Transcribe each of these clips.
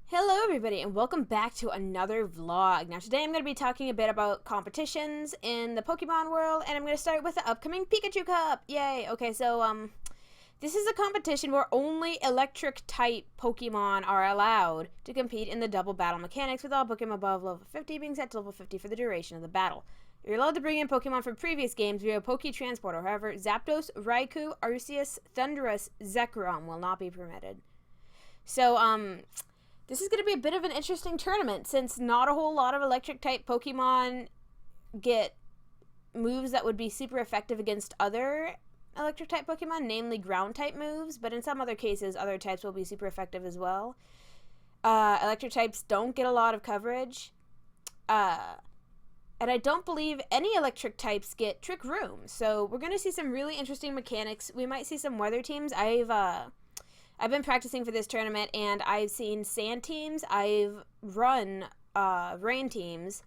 Hello everybody and welcome back to another vlog. Now today I'm going to be talking a bit about competitions in the Pokemon world, and I'm going to start with the upcoming Pikachu Cup. Yay! Okay, so this is a competition where only electric type Pokemon are allowed to compete in the double battle mechanics, with all Pokemon above level 50 being set to level 50 for the duration of the battle. You're allowed to bring in Pokemon from previous games via Poke Transporter. However, Zapdos, Raikou, Arceus, Thundurus, Zekrom will not be permitted. So, this is going to be a bit of an interesting tournament since not a whole lot of electric type Pokemon get moves that would be super effective against other electric type Pokemon, namely ground type moves, but in some other cases, other types will be super effective as well. Electric types don't get a lot of coverage. And I don't believe any electric types get Trick Room. So we're going to see some really interesting mechanics. We might see some weather teams. I've been practicing for this tournament, and I've seen sand teams. I've run rain teams.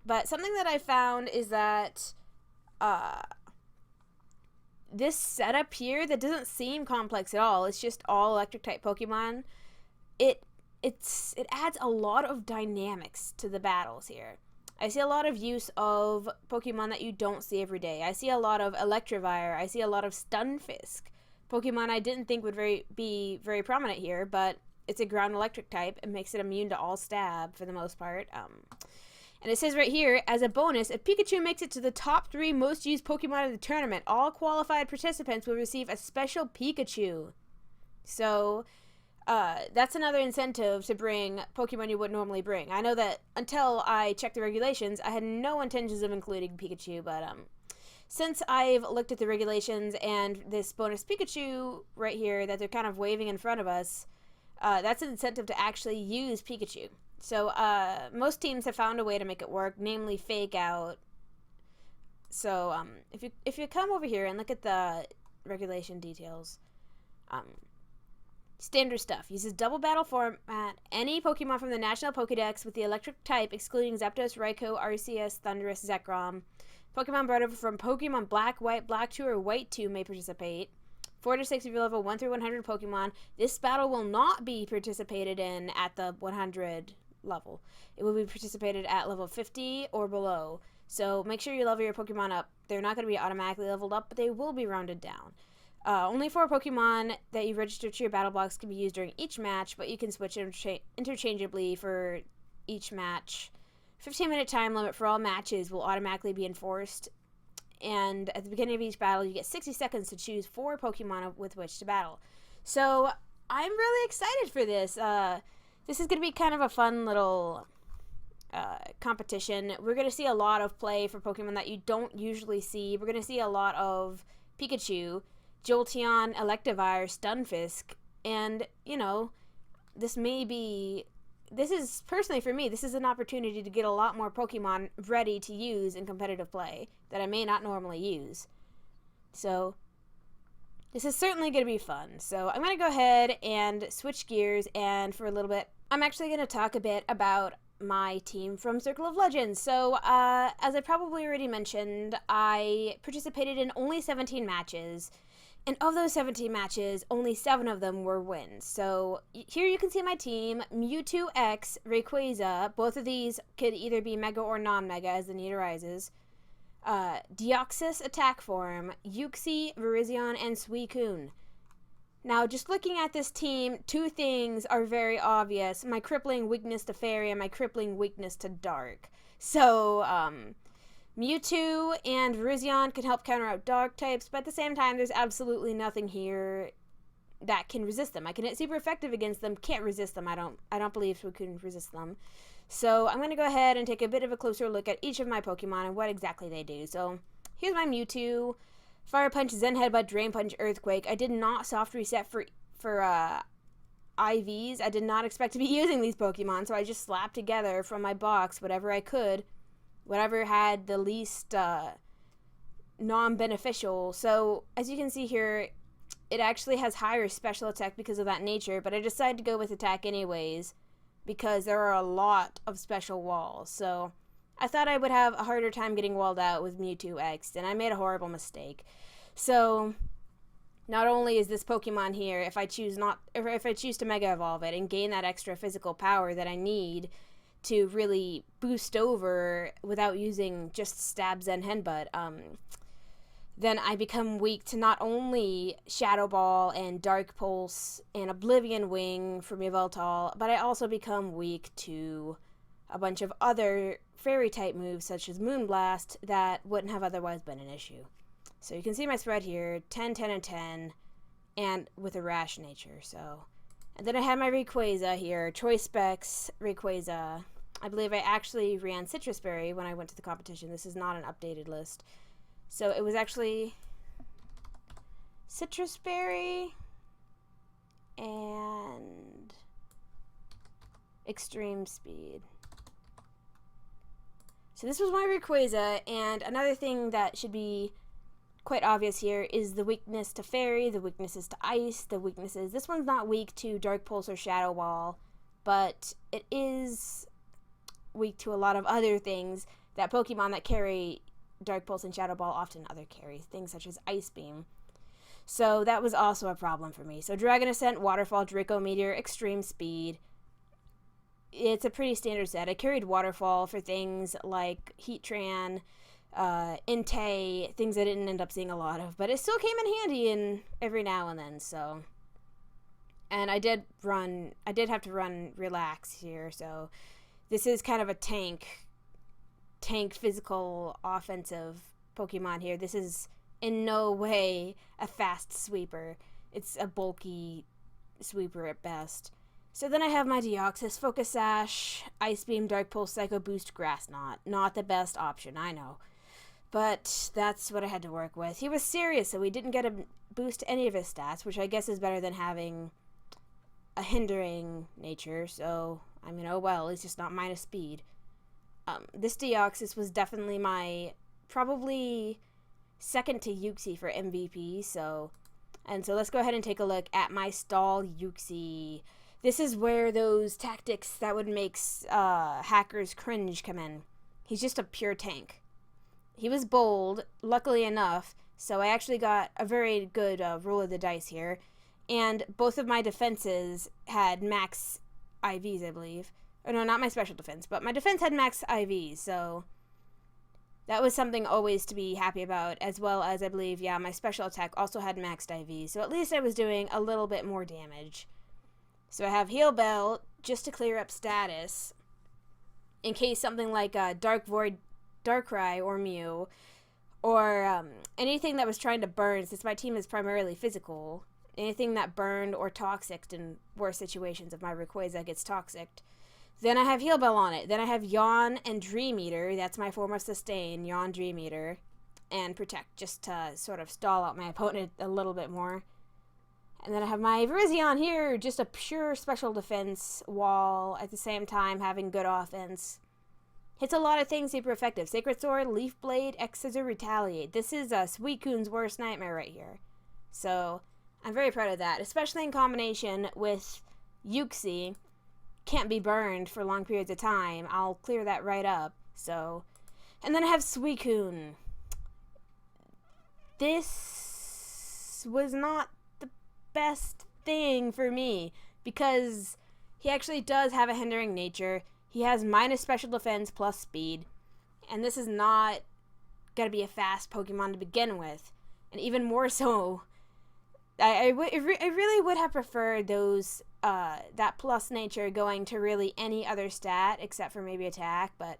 But something that I found is that this setup here that doesn't seem complex at all. It's just all electric type Pokemon. It adds a lot of dynamics to the battles here. I see a lot of use of Pokemon that you don't see every day. I see a lot of Electivire. I see a lot of Stunfisk. Pokemon I didn't think would be very prominent here, but it's a ground electric type. It makes it immune to all stab for the most part. And it says right here, as a bonus, if Pikachu makes it to the top 3 most used Pokemon of the tournament, all qualified participants will receive a special Pikachu. So, that's another incentive to bring Pokemon you wouldn't normally bring. I know that until I checked the regulations, I had no intentions of including Pikachu, but, since I've looked at the regulations and this bonus Pikachu right here that they're kind of waving in front of us, that's an incentive to actually use Pikachu. So most teams have found a way to make it work, namely fake out. So if you come over here and look at the regulation details, standard stuff. Uses double battle format. Any Pokemon from the National Pokedex with the electric type, excluding Zapdos, Raikou, Arceus, Thundurus, Zekrom. Pokemon brought over from Pokemon Black, White, Black 2, or White 2 may participate. 4 to 6 of your level 1 through 100 Pokemon. This battle will not be participated in at the 100 level. It will be participated at level 50 or below. So make sure you level your Pokemon up. They're not going to be automatically leveled up, but they will be rounded down. Only 4 Pokemon that you register to your battle box can be used during each match, but you can switch interchangeably for each match. 15-minute time limit for all matches will automatically be enforced, and at the beginning of each battle you get 60 seconds to choose 4 Pokemon with which to battle. So I'm really excited for this. This is going to be kind of a fun little competition. We're going to see a lot of play for Pokemon that you don't usually see. We're going to see a lot of Pikachu, Jolteon, Electivire, Stunfisk, and, you know, this is, personally for me, this is an opportunity to get a lot more Pokemon ready to use in competitive play that I may not normally use. So, this is certainly going to be fun. So, I'm going to go ahead and switch gears, and for a little bit, I'm actually going to talk a bit about my team from Circle of Legends. So, as I probably already mentioned, I participated in only 17 matches. And of those 17 matches, only 7 of them were wins. So here you can see my team, Mewtwo X, Rayquaza. Both of these could either be Mega or non-Mega as the need arises. Deoxys Attack Form, Uxie, Virizion, and Suicune. Now, just looking at this team, 2 things are very obvious. My crippling weakness to Fairy and my crippling weakness to Dark. So, Mewtwo and Virizion can help counter out Dark types, but at the same time, there's absolutely nothing here that can resist them. I can hit super effective against them, can't resist them. I don't believe we can resist them. So I'm going to go ahead and take a bit of a closer look at each of my Pokemon and what exactly they do. So here's my Mewtwo. Fire Punch, Zen Headbutt, Drain Punch, Earthquake. I did not soft reset for IVs. I did not expect to be using these Pokemon, so I just slapped together from my box whatever I could. Whatever had the least non-beneficial. So, as you can see here, it actually has higher special attack because of that nature, but I decided to go with attack anyways because there are a lot of special walls. So, I thought I would have a harder time getting walled out with Mewtwo X, and I made a horrible mistake. So, not only is this Pokemon here, if I choose to Mega Evolve it and gain that extra physical power that I need to really boost over without using just stabs and headbutt, then I become weak to not only Shadow Ball and Dark Pulse and Oblivion Wing from Yveltal, but I also become weak to a bunch of other fairy type moves such as Moonblast that wouldn't have otherwise been an issue. So you can see my spread here, 10, 10, and 10, and with a rash nature. So, and then I have my Rayquaza here, Choice Specs Rayquaza. I believe I actually ran Citrus Berry when I went to the competition. This is not an updated list. So it was actually Citrus Berry and Extreme Speed. So this was my Rayquaza, and another thing that should be quite obvious here is the weakness to Fairy, the weaknesses to Ice, the weaknesses. This one's not weak to Dark Pulse or Shadow Ball, but it is weak to a lot of other things that Pokemon that carry Dark Pulse and Shadow Ball often other carry, things such as Ice Beam. So that was also a problem for me. So Dragon Ascent, Waterfall, Draco Meteor, Extreme Speed. It's a pretty standard set. I carried Waterfall for things like Heatran, Entei, things I didn't end up seeing a lot of, but it still came in handy in every now and then. So, and I did have to run Relax here. So this is kind of a tank physical offensive Pokemon here. This is in no way a fast sweeper. It's a bulky sweeper at best. So then I have my Deoxys, Focus Sash, Ice Beam, Dark Pulse, Psycho Boost, Grass Knot. Not the best option, I know. But that's what I had to work with. He was serious, so he didn't get a boost to any of his stats, which I guess is better than having a hindering nature. So, I mean, oh well, it's just not minus speed. This Deoxys was definitely my probably second to Uxie for MVP. So let's go ahead and take a look at my stall Uxie. This is where those tactics that would make hackers cringe come in. He's just a pure tank. He was bold, luckily enough, so I actually got a very good roll of the dice here. And both of my defenses had max IVs, I believe. Oh, no, not my special defense, but my defense had max IVs, so that was something always to be happy about, as well as, I believe, yeah, my special attack also had maxed IVs, so at least I was doing a little bit more damage. So I have Heal Bell, just to clear up status, in case something like Dark Void, Darkrai, or Mew, or anything that was trying to burn, since my team is primarily physical, anything that burned or toxicked in worse situations if my Rayquaza gets toxicked. Then I have Heal Bell on it. Then I have Yawn and Dream Eater. That's my form of Sustain, Yawn, Dream Eater, and Protect, just to sort of stall out my opponent a little bit more. And then I have my Virizion here, just a pure special defense wall, at the same time having good offense. Hits a lot of things super effective. Sacred Sword, Leaf Blade, X Scissor, Retaliate. This is Suicune's worst nightmare right here. So I'm very proud of that, especially in combination with Uxie. Can't be burned for long periods of time. I'll clear that right up. So, and then I have Suicune. This was not the best thing for me because he actually does have a hindering nature. He has minus special defense plus speed, and this is not going to be a fast Pokemon to begin with. And even more so, I really would have preferred those that plus nature going to really any other stat except for maybe attack, but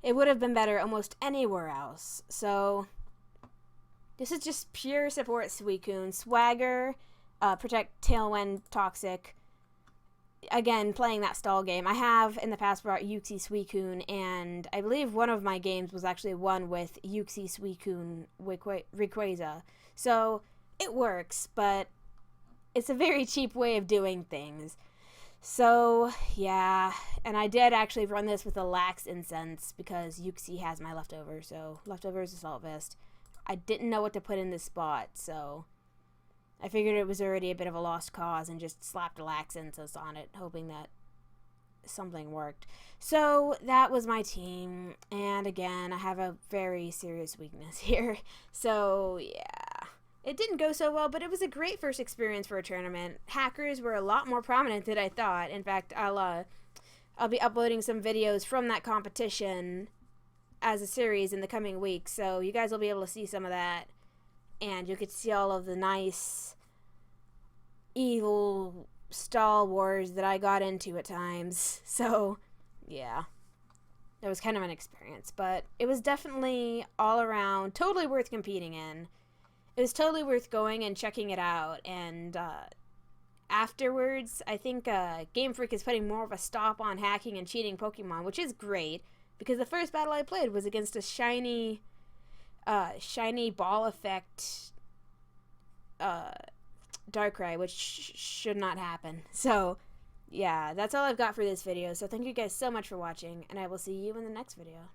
it would have been better almost anywhere else. So this is just pure support Suicune. Swagger, Protect, Tailwind, Toxic. Again, playing that stall game. I have in the past brought Uxie Suicune, and I believe one of my games was actually one with Uxie Suicune Rayquaza. So it works, but it's a very cheap way of doing things. So, yeah, and I did actually run this with a Lax Incense because Uxie has my leftover, so leftovers Assault Vest. I didn't know what to put in this spot, so I figured it was already a bit of a lost cause and just slapped a Lax Incense on it, hoping that something worked. So that was my team, and again, I have a very serious weakness here. So, yeah. It didn't go so well, but it was a great first experience for a tournament. Hackers were a lot more prominent than I thought. In fact, I'll be uploading some videos from that competition as a series in the coming weeks, so you guys will be able to see some of that, and you get to see all of the nice evil stall wars that I got into at times. So yeah, it was kind of an experience, but it was definitely all around totally worth competing in. It was totally worth going and checking it out, and afterwards, I think Game Freak is putting more of a stop on hacking and cheating Pokemon, which is great, because the first battle I played was against a shiny ball effect Darkrai, which should not happen. So yeah, that's all I've got for this video, so thank you guys so much for watching, and I will see you in the next video.